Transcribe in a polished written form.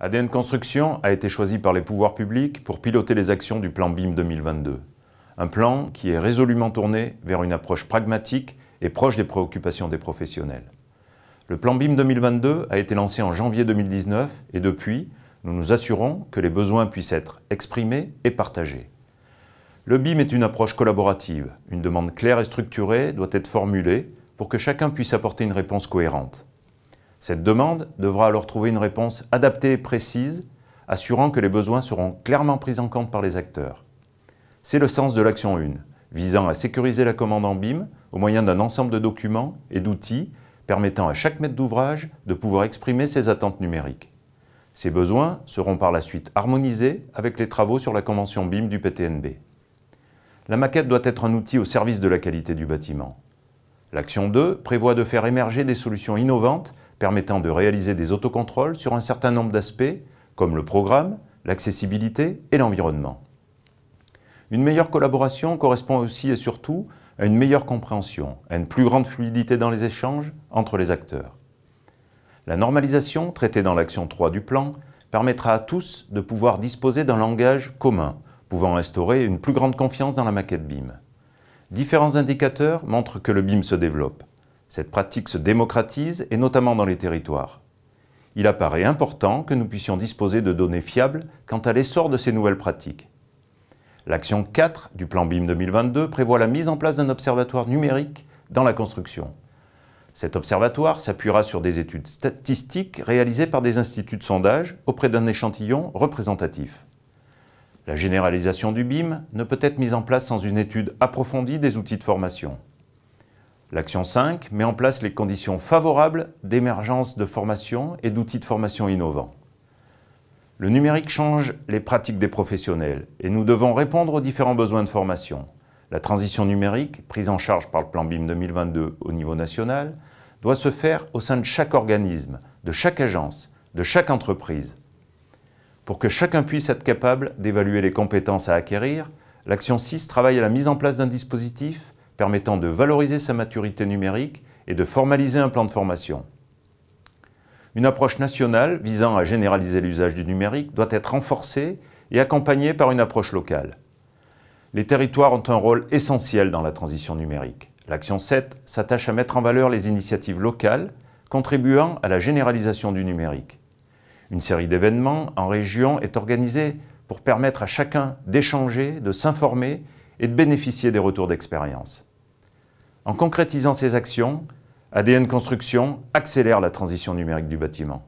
ADN Construction a été choisi par les pouvoirs publics pour piloter les actions du plan BIM 2022. Un plan qui est résolument tourné vers une approche pragmatique et proche des préoccupations des professionnels. Le plan BIM 2022 a été lancé en janvier 2019 et depuis, nous nous assurons que les besoins puissent être exprimés et partagés. Le BIM est une approche collaborative. Une demande claire et structurée doit être formulée pour que chacun puisse apporter une réponse cohérente. Cette demande devra alors trouver une réponse adaptée et précise, assurant que les besoins seront clairement pris en compte par les acteurs. C'est le sens de l'action 1, visant à sécuriser la commande en BIM au moyen d'un ensemble de documents et d'outils permettant à chaque maître d'ouvrage de pouvoir exprimer ses attentes numériques. Ces besoins seront par la suite harmonisés avec les travaux sur la convention BIM du PTNB. La maquette doit être un outil au service de la qualité du bâtiment. L'action 2 prévoit de faire émerger des solutions innovantes permettant de réaliser des autocontrôles sur un certain nombre d'aspects, comme le programme, l'accessibilité et l'environnement. Une meilleure collaboration correspond aussi et surtout à une meilleure compréhension, à une plus grande fluidité dans les échanges entre les acteurs. La normalisation, traitée dans l'action 3 du plan, permettra à tous de pouvoir disposer d'un langage commun, pouvant instaurer une plus grande confiance dans la maquette BIM. Différents indicateurs montrent que le BIM se développe. Cette pratique se démocratise, et notamment dans les territoires. Il apparaît important que nous puissions disposer de données fiables quant à l'essor de ces nouvelles pratiques. L'action 4 du plan BIM 2022 prévoit la mise en place d'un observatoire numérique dans la construction. Cet observatoire s'appuiera sur des études statistiques réalisées par des instituts de sondage auprès d'un échantillon représentatif. La généralisation du BIM ne peut être mise en place sans une étude approfondie des outils de formation. L'action 5 met en place les conditions favorables d'émergence de formation et d'outils de formation innovants. Le numérique change les pratiques des professionnels et nous devons répondre aux différents besoins de formation. La transition numérique, prise en charge par le plan BIM 2022 au niveau national, doit se faire au sein de chaque organisme, de chaque agence, de chaque entreprise. Pour que chacun puisse être capable d'évaluer les compétences à acquérir, l'action 6 travaille à la mise en place d'un dispositif permettant de valoriser sa maturité numérique et de formaliser un plan de formation. Une approche nationale visant à généraliser l'usage du numérique doit être renforcée et accompagnée par une approche locale. Les territoires ont un rôle essentiel dans la transition numérique. L'action 7 s'attache à mettre en valeur les initiatives locales contribuant à la généralisation du numérique. Une série d'événements en région est organisée pour permettre à chacun d'échanger, de s'informer et de bénéficier des retours d'expérience. En concrétisant ces actions, ADN Construction accélère la transition numérique du bâtiment.